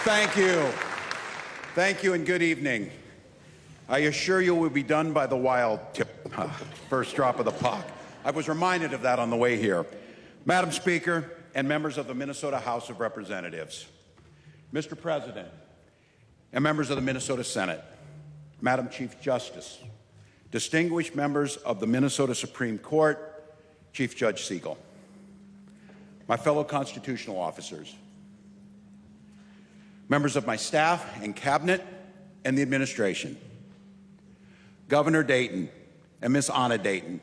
Thank you. Thank you and good evening. I assure you we'll be done by the wild tip, first drop of the puck. I was reminded of that on the way here. Madam Speaker and members of the Minnesota House of Representatives, Mr. President and members of the Minnesota Senate, Madam Chief Justice, distinguished members of the Minnesota Supreme Court, Chief Judge Siegel, my fellow constitutional officers, members of my staff and cabinet and the administration, Governor Dayton and Miss Anna Dayton,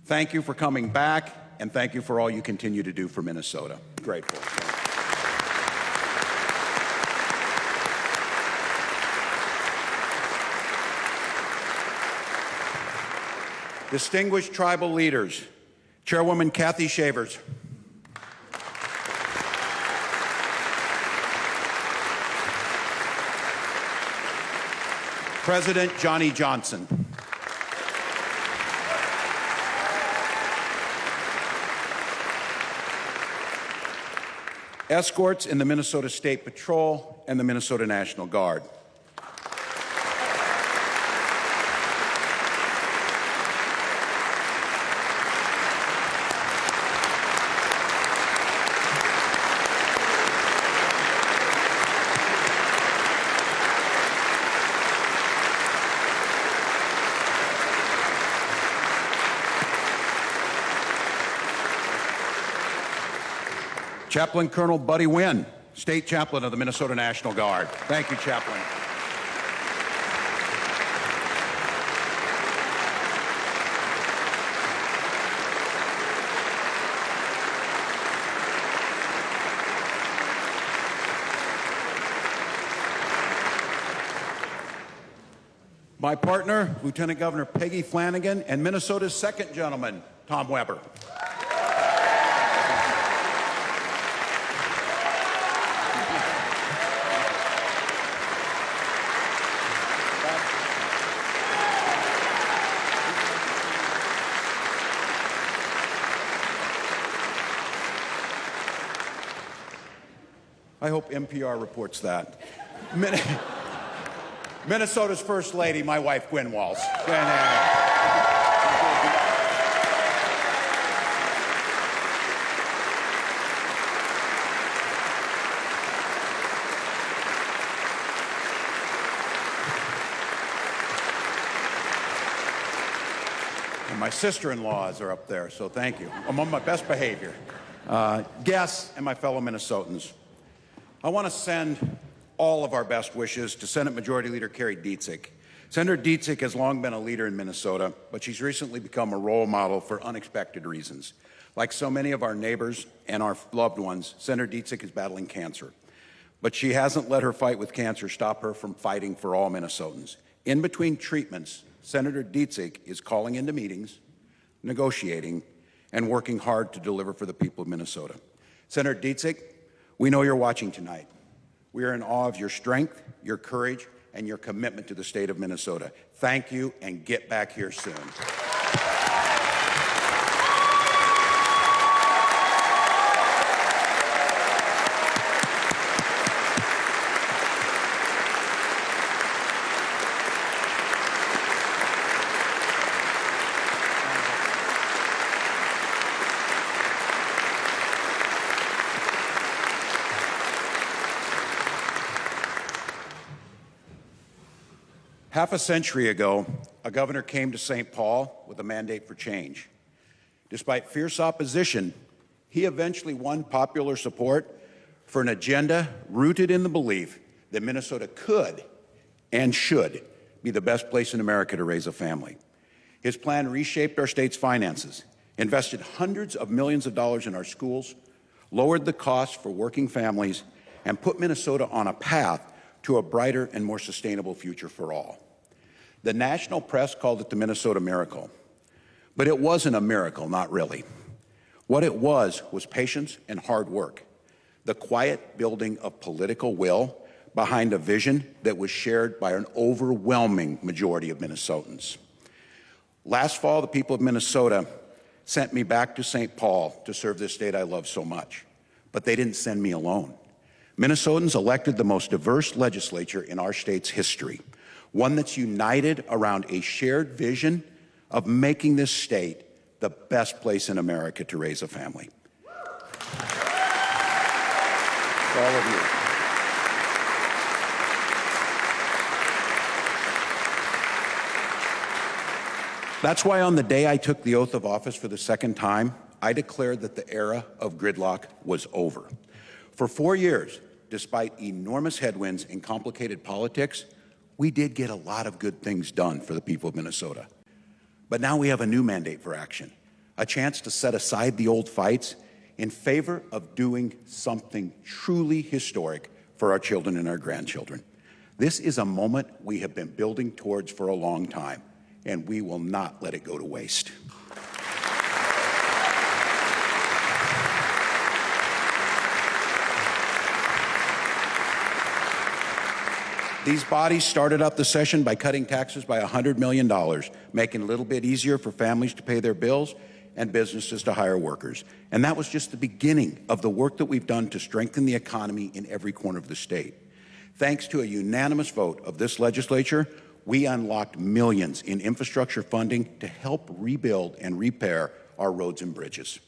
thank you for coming back, and thank you for all you continue to do for Minnesota. Grateful. Distinguished tribal leaders, Chairwoman Kathy Shavers, President Johnny Johnson, escorts in the Minnesota State Patrol and the Minnesota National Guard, Chaplain Colonel Buddy Wynn, State Chaplain of the Minnesota National Guard. Thank you, Chaplain. My partner, Lieutenant Governor Peggy Flanagan, and Minnesota's second gentleman, Tom Weber. I hope NPR reports that. Minnesota's First Lady, my wife, Gwen Walz. Gwen, and my sister-in-laws are up there, so thank you. I'm on my best behavior. Guests and my fellow Minnesotans, I want to send all of our best wishes to Senate Majority Leader Carrie Dziedzic. Senator Dziedzic has long been a leader in Minnesota, but she's recently become a role model for unexpected reasons. Like so many of our neighbors and our loved ones, Senator Dziedzic is battling cancer. But she hasn't let her fight with cancer stop her from fighting for all Minnesotans. In between treatments, Senator Dziedzic is calling into meetings, negotiating, and working hard to deliver for the people of Minnesota. Senator Dziedzic, we know you're watching tonight. We are in awe of your strength, your courage, and your commitment to the state of Minnesota. Thank you, and get back here soon. Half a century ago, a governor came to St. Paul with a mandate for change. Despite fierce opposition, he eventually won popular support for an agenda rooted in the belief that Minnesota could and should be the best place in America to raise a family. His plan reshaped our state's finances, invested hundreds of millions of dollars in our schools, lowered the costs for working families, and put Minnesota on a path to a brighter and more sustainable future for all. The national press called it the Minnesota Miracle, but it wasn't a miracle, not really. What it was patience and hard work, the quiet building of political will behind a vision that was shared by an overwhelming majority of Minnesotans. Last fall, the people of Minnesota sent me back to St. Paul to serve this state I love so much, but they didn't send me alone. Minnesotans elected the most diverse legislature in our state's history, one that's united around a shared vision of making this state the best place in America to raise a family. For all of you. That's why on the day I took the oath of office for the second time, I declared that the era of gridlock was over. For 4 years, despite enormous headwinds and complicated politics, we did get a lot of good things done for the people of Minnesota. But now we have a new mandate for action, a chance to set aside the old fights in favor of doing something truly historic for our children and our grandchildren. This is a moment we have been building towards for a long time, and we will not let it go to waste. These bodies started up the session by cutting taxes by $100 million, making it a little bit easier for families to pay their bills and businesses to hire workers. And that was just the beginning of the work that we've done to strengthen the economy in every corner of the state. Thanks to a unanimous vote of this legislature, we unlocked millions in infrastructure funding to help rebuild and repair our roads and bridges.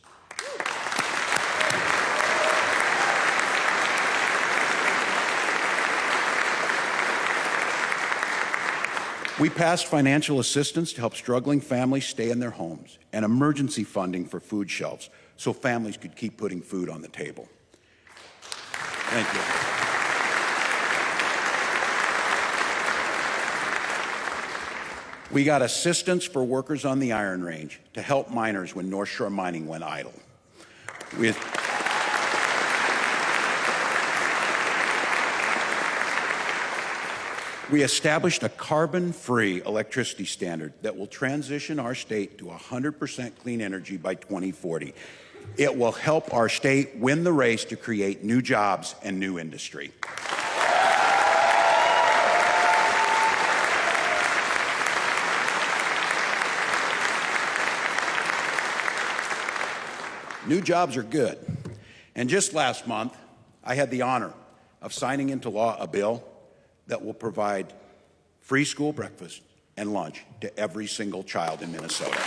We passed financial assistance to help struggling families stay in their homes and emergency funding for food shelves so families could keep putting food on the table. Thank you. We got assistance for workers on the Iron Range to help miners when North Shore Mining went idle. We established a carbon-free electricity standard that will transition our state to 100% clean energy by 2040. It will help our state win the race to create new jobs and new industry. New jobs are good. And just last month, I had the honor of signing into law a bill that will provide free school breakfast and lunch to every single child in Minnesota.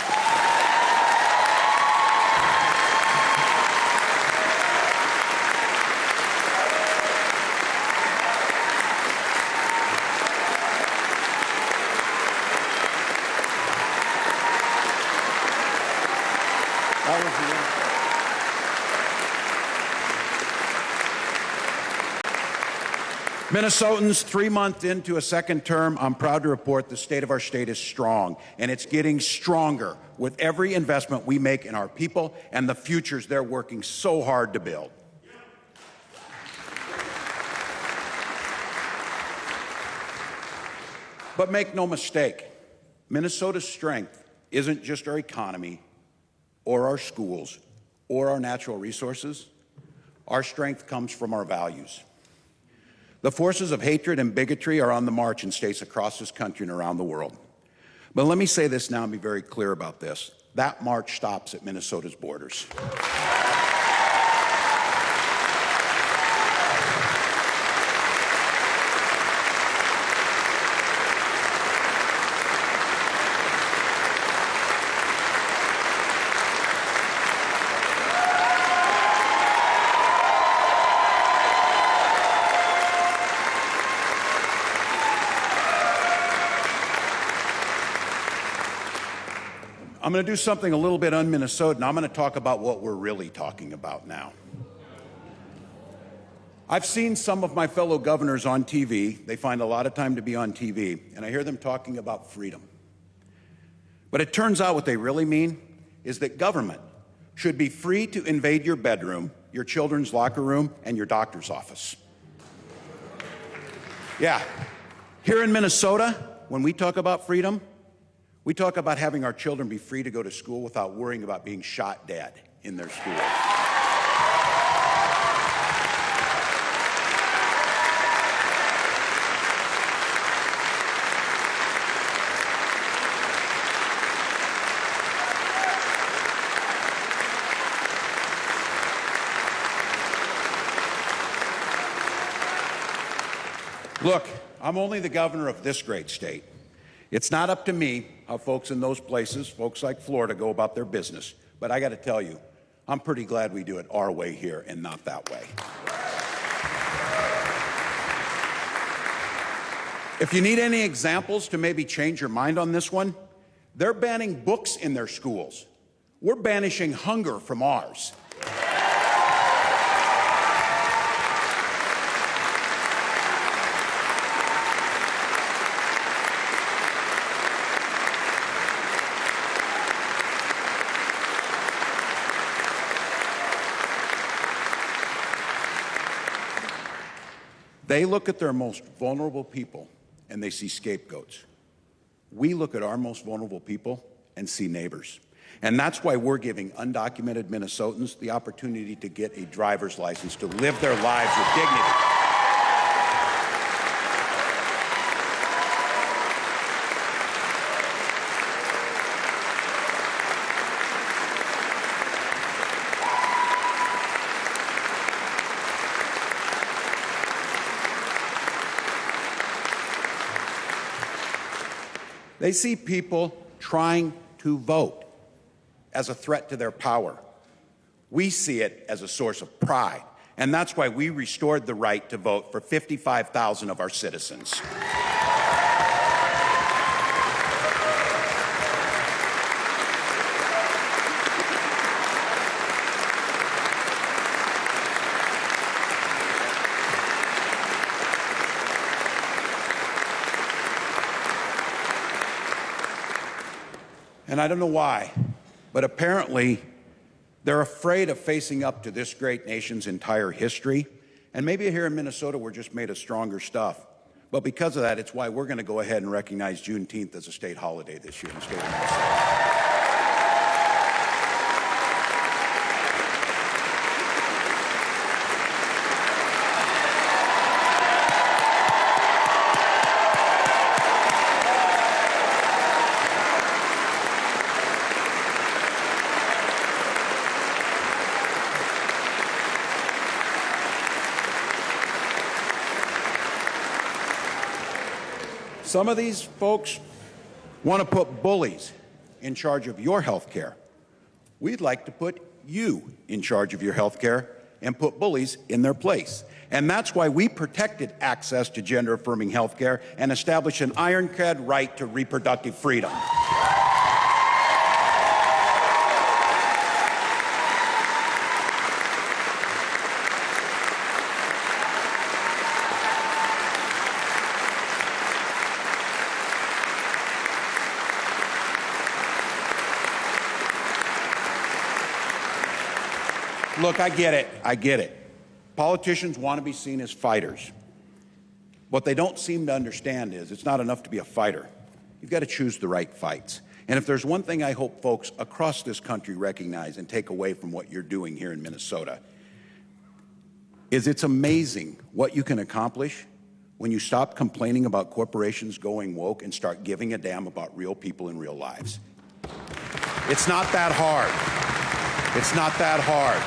Minnesotans, 3 months into a second term, I'm proud to report the state of our state is strong, and it's getting stronger with every investment we make in our people and the futures they're working so hard to build. But make no mistake, Minnesota's strength isn't just our economy or our schools or our natural resources. Our strength comes from our values. The forces of hatred and bigotry are on the march in states across this country and around the world. But let me say this now and be very clear about this. That march stops at Minnesota's borders. I'm going to do something a little bit un-Minnesotan. I'm going to talk about what we're really talking about now. I've seen some of my fellow governors on TV. They find a lot of time to be on TV, and I hear them talking about freedom. But it turns out what they really mean is that government should be free to invade your bedroom, your children's locker room, and your doctor's office. Yeah, here in Minnesota, when we talk about freedom, we talk about having our children be free to go to school without worrying about being shot dead in their school. Look, I'm only the governor of this great state. It's not up to me how folks in those places, folks like Florida, go about their business. But I got to tell you, I'm pretty glad we do it our way here and not that way. If you need any examples to maybe change your mind on this one, they're banning books in their schools. We're banishing hunger from ours. They look at their most vulnerable people and they see scapegoats. We look at our most vulnerable people and see neighbors. And that's why we're giving undocumented Minnesotans the opportunity to get a driver's license, to live their lives with dignity. They see people trying to vote as a threat to their power. We see it as a source of pride, and that's why we restored the right to vote for 55,000 of our citizens. And I don't know why, but apparently they're afraid of facing up to this great nation's entire history. And maybe here in Minnesota, we're just made of stronger stuff. But because of that, it's why we're going to go ahead and recognize Juneteenth as a state holiday this year in the state of Minnesota. Some of these folks want to put bullies in charge of your health care. We'd like to put you in charge of your health care and put bullies in their place. And that's why we protected access to gender-affirming health care and established an ironclad right to reproductive freedom. Look, I get it. Politicians want to be seen as fighters. What they don't seem to understand is it's not enough to be a fighter. You've got to choose the right fights. And if there's one thing I hope folks across this country recognize and take away from what you're doing here in Minnesota, is it's amazing what you can accomplish when you stop complaining about corporations going woke and start giving a damn about real people and real lives. It's not that hard. It's not that hard.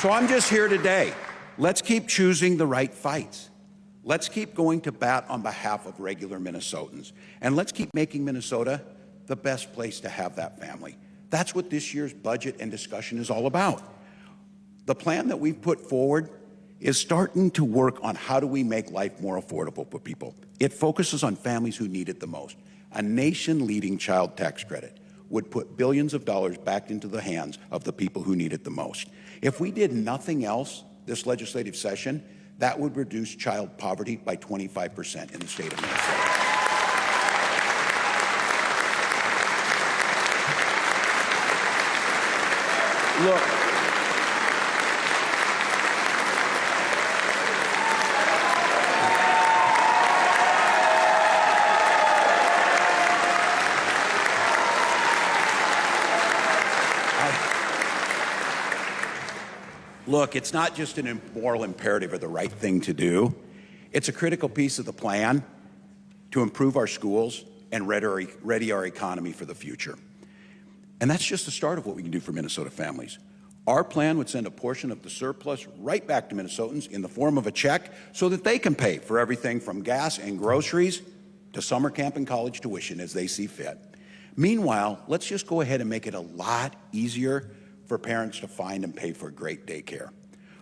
So I'm just here today. Let's keep choosing the right fights. Let's keep going to bat on behalf of regular Minnesotans. And let's keep making Minnesota the best place to have that family. That's what this year's budget and discussion is all about. The plan that we've put forward is starting to work on how do we make life more affordable for people. It focuses on families who need it the most. A nation-leading child tax credit would put billions of dollars back into the hands of the people who need it the most. If we did nothing else this legislative session, that would reduce child poverty by 25% in the state of Minnesota. Look, Look, it's not just an moral imperative or the right thing to do. It's a critical piece of the plan to improve our schools and ready our economy for the future. And that's just the start of what we can do for Minnesota families. Our plan would send a portion of the surplus right back to Minnesotans in the form of a check so that they can pay for everything from gas and groceries to summer camp and college tuition as they see fit. Meanwhile, let's just go ahead and make it a lot easier for parents to find and pay for great daycare.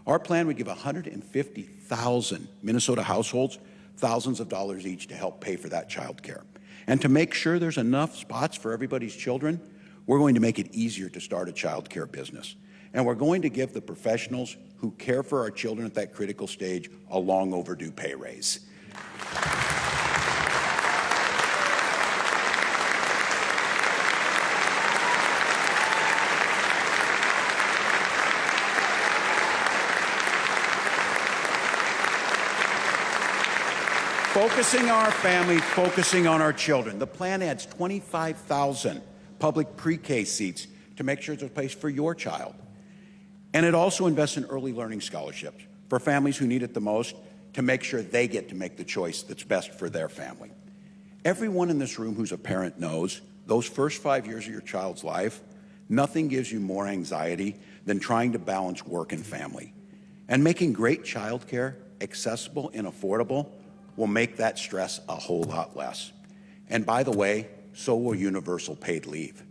Our plan would give 150,000 Minnesota households thousands of dollars each to help pay for that child care. And to make sure there's enough spots for everybody's children, we're going to make it easier to start a child care business. And we're going to give the professionals who care for our children at that critical stage a long overdue pay raise. Focusing on our family, focusing on our children. The plan adds 25,000 public pre-K seats to make sure there's a place for your child. And it also invests in early learning scholarships for families who need it the most to make sure they get to make the choice that's best for their family. Everyone in this room who's a parent knows those first 5 years of your child's life, nothing gives you more anxiety than trying to balance work and family. And making great child care accessible and affordable will make that stress a whole lot less. And by the way, so will universal paid leave.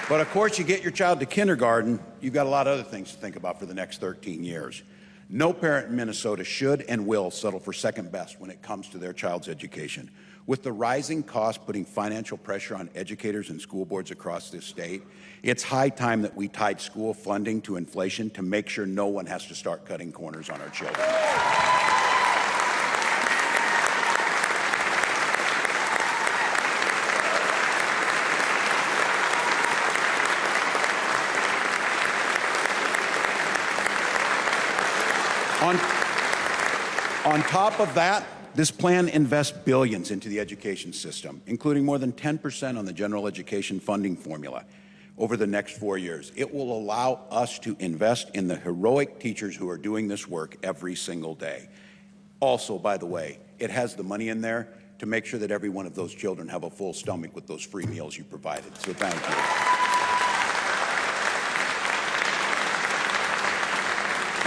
But of course, you get your child to kindergarten, you've got a lot of other things to think about for the next 13 years. No parent in Minnesota should and will settle for second best when it comes to their child's education. With the rising cost putting financial pressure on educators and school boards across this state, it's high time that we tied school funding to inflation to make sure no one has to start cutting corners on our children. On top of that, this plan invests billions into the education system, including more than 10% on the general education funding formula over the next 4 years. It will allow us to invest in the heroic teachers who are doing this work every single day. Also, by the way, it has the money in there to make sure that every one of those children have a full stomach with those free meals you provided. So thank you.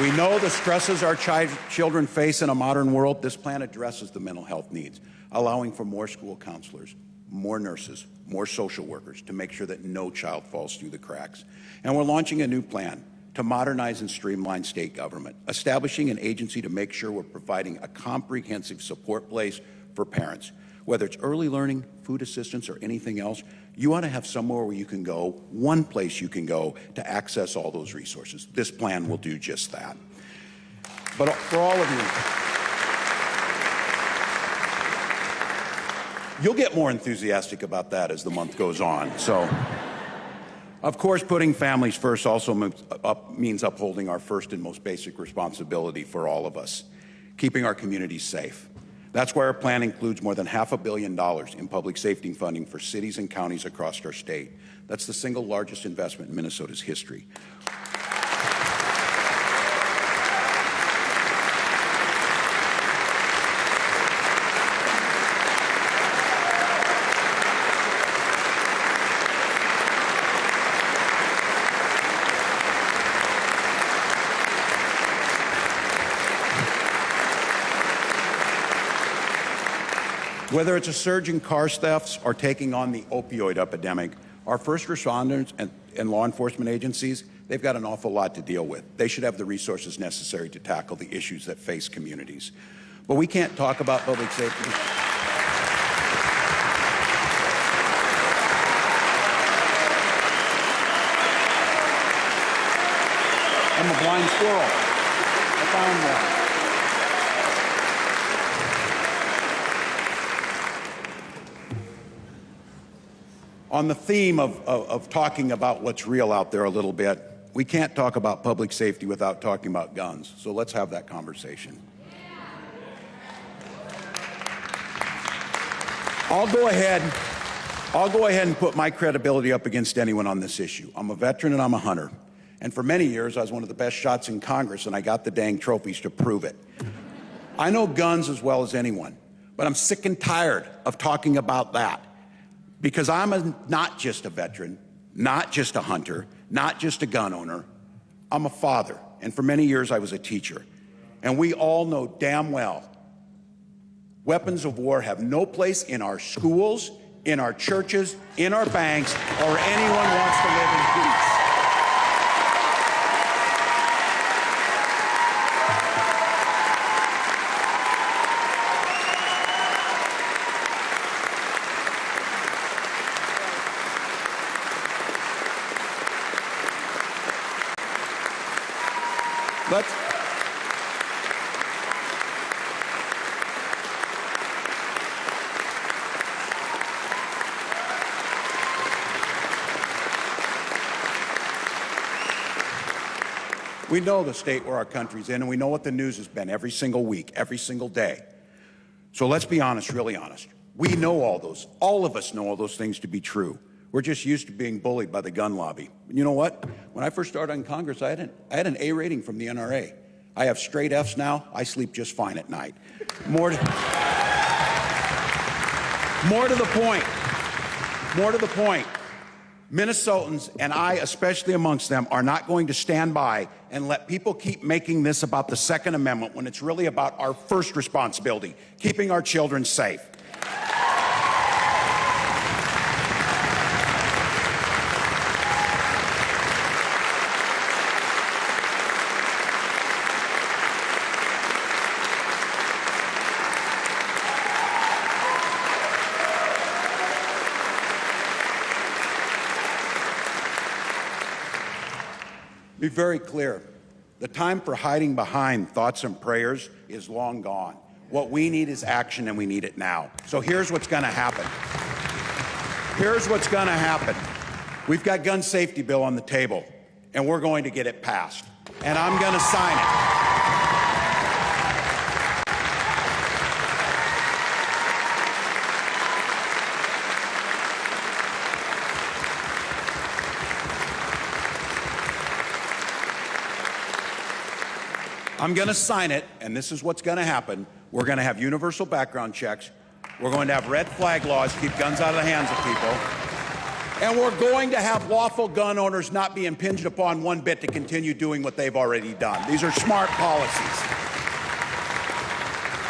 We know the stresses our children face in a modern world. This plan addresses the mental health needs, allowing for more school counselors, more nurses, more social workers to make sure that no child falls through the cracks. And we're launching a new plan to modernize and streamline state government, establishing an agency to make sure we're providing a comprehensive support place for parents. Whether it's early learning, food assistance, or anything else, you ought to have somewhere where you can go, one place you can go to access all those resources. This plan will do just that. But for all of you, you'll get more enthusiastic about that as the month goes on. So, of course, putting families first also means upholding our first and most basic responsibility for all of us, keeping our communities safe. That's why our plan includes more than $500 million in public safety funding for cities and counties across our state. That's the single largest investment in Minnesota's history. Whether it's a surge in car thefts or taking on the opioid epidemic, our first responders and law enforcement agencies, they've got an awful lot to deal with. They should have the resources necessary to tackle the issues that face communities. But we can't talk about public safety. I'm a blind squirrel. I found one. On the theme of talking about what's real out there a little bit, we can't talk about public safety without talking about guns. So let's have that conversation. I'll go ahead I'll go ahead and put my credibility up against anyone on this issue. I'm a veteran and I'm a hunter. And for many years, I was one of the best shots in Congress, and I got the dang trophies to prove it. I know guns as well as anyone, but I'm sick and tired of talking about that, because I'm not just a veteran, not just a hunter, not just a gun owner. I'm a father, and for many years I was a teacher. And we all know damn well weapons of war have no place in our schools, in our churches, in our banks, or anyone wants to live in peace. We know the state where our country's in, and we know what the news has been every single week, every single day. So let's be honest, really honest. We know all of us know all those things to be true. We're just used to being bullied by the gun lobby. You know what? When I first started in Congress, I had an A rating from the NRA. I have straight Fs now. I sleep just fine at night. More to the point. Minnesotans, and I especially amongst them, are not going to stand by and let people keep making this about the Second Amendment when it's really about our first responsibility, keeping our children safe. Be very clear. The time for hiding behind thoughts and prayers is long gone. What we need is action, and we need it now. So here's what's going to happen. We've got gun safety bill on the table, and we're going to get it passed. And I'm going to sign it. I'm going to sign it, and this is what's going to happen. We're going to have universal background checks. We're going to have red flag laws, keep guns out of the hands of people. And we're going to have lawful gun owners not be impinged upon one bit to continue doing what they've already done. These are smart policies.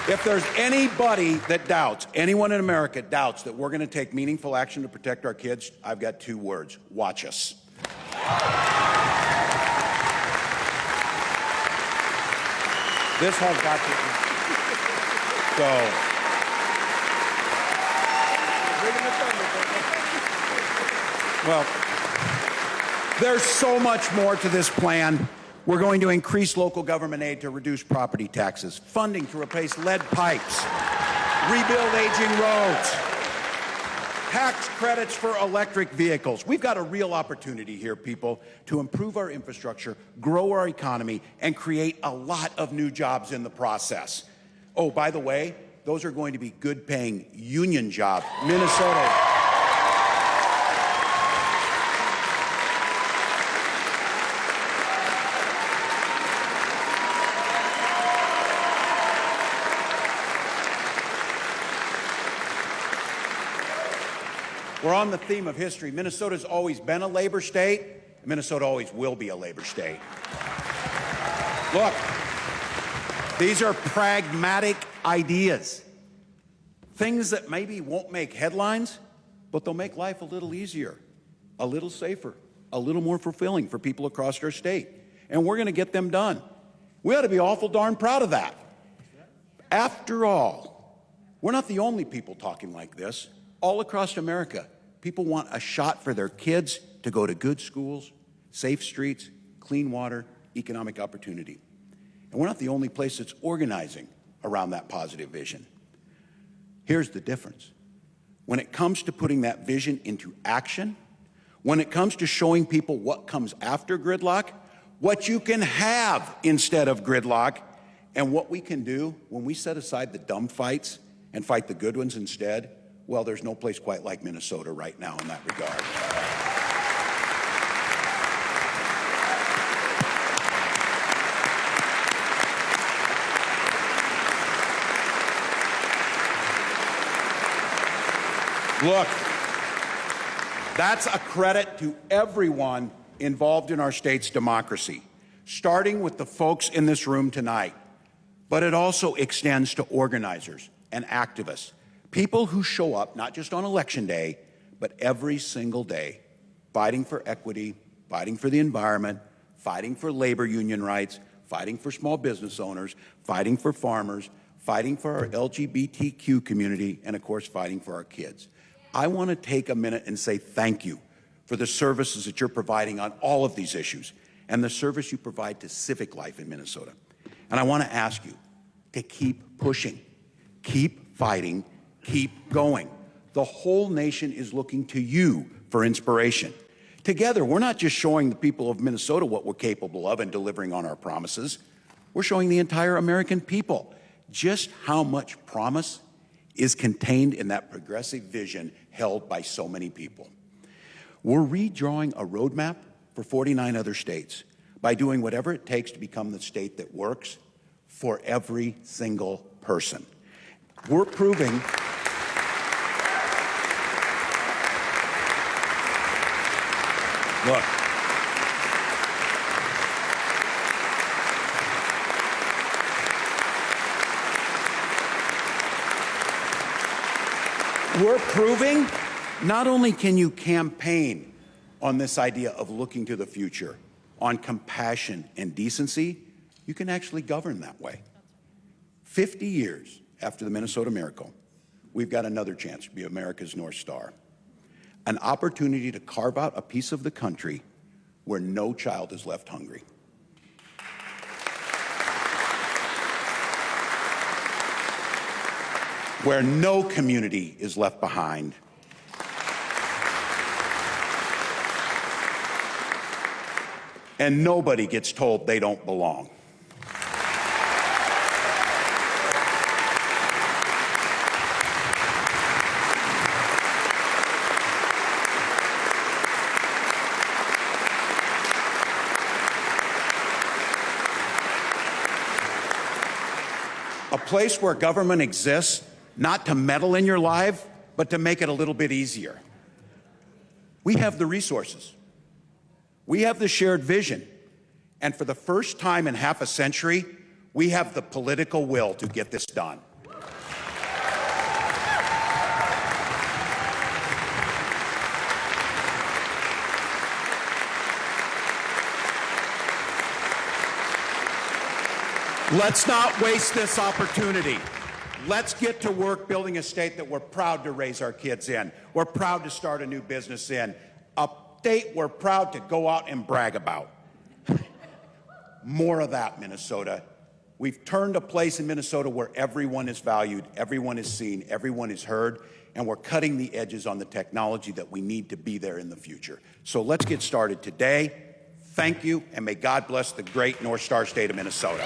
If there's anybody that doubts, anyone in America doubts that we're going to take meaningful action to protect our kids, I've got two words: watch us. This has got to well, there's so much more to this plan. We're going to increase local government aid to reduce property taxes, funding to replace lead pipes, rebuild aging roads, tax credits for electric vehicles. We've got a real opportunity here, people, to improve our infrastructure, grow our economy, and create a lot of new jobs in the process. Oh, by the way, those are going to be good-paying union jobs. Minnesota. We're on the theme of history. Minnesota's always been a labor state. Minnesota always will be a labor state. Look, these are pragmatic ideas. Things that maybe won't make headlines, but they'll make life a little easier, a little safer, a little more fulfilling for people across our state. And we're going to get them done. We ought to be awful darn proud of that. After all, we're not the only people talking like this. All across America, people want a shot for their kids to go to good schools, safe streets, clean water, economic opportunity. And we're not the only place that's organizing around that positive vision. Here's the difference. When it comes to putting that vision into action, when it comes to showing people what comes after gridlock, what you can have instead of gridlock, and what we can do when we set aside the dumb fights and fight the good ones instead, Well, there's no place quite like Minnesota right now in that regard. Look, that's a credit to everyone involved in our state's democracy, starting with the folks in this room tonight. But it also extends to organizers and activists, people who show up not just on Election Day, but every single day, fighting for equity, fighting for the environment, fighting for labor union rights, fighting for small business owners, fighting for farmers, fighting for our LGBTQ community, and of course, fighting for our kids. I want to take a minute and say thank you for the services that you're providing on all of these issues and the service you provide to civic life in Minnesota. And I want to ask you to keep pushing, keep fighting, keep going. The whole nation is looking to you for inspiration. Together, we're not just showing the people of Minnesota what we're capable of and delivering on our promises. We're showing the entire American people just how much promise is contained in that progressive vision held by so many people. We're redrawing a roadmap for 49 other states by doing whatever it takes to become the state that works for every single person. We're proving we're proving not only can you campaign on this idea of looking to the future, on compassion and decency, you can actually govern that way. 50 years after the Minnesota Miracle, we've got another chance to be America's North Star, an opportunity to carve out a piece of the country where no child is left hungry. Where no community is left behind. And nobody gets told they don't belong. A place where government exists not to meddle in your life, but to make it a little bit easier. We have the resources. We have the shared vision. And for the first time in half a century, we have the political will to get this done. Let's not waste this opportunity. Let's get to work building a state that we're proud to raise our kids in. We're proud to start a new business in. A state we're proud to go out and brag about. More of that, Minnesota. We've turned a place in Minnesota where everyone is valued, everyone is seen, everyone is heard, and we're cutting the edges on the technology that we need to be there in the future. So let's get started today. Thank you, and may God bless the great North Star state of Minnesota.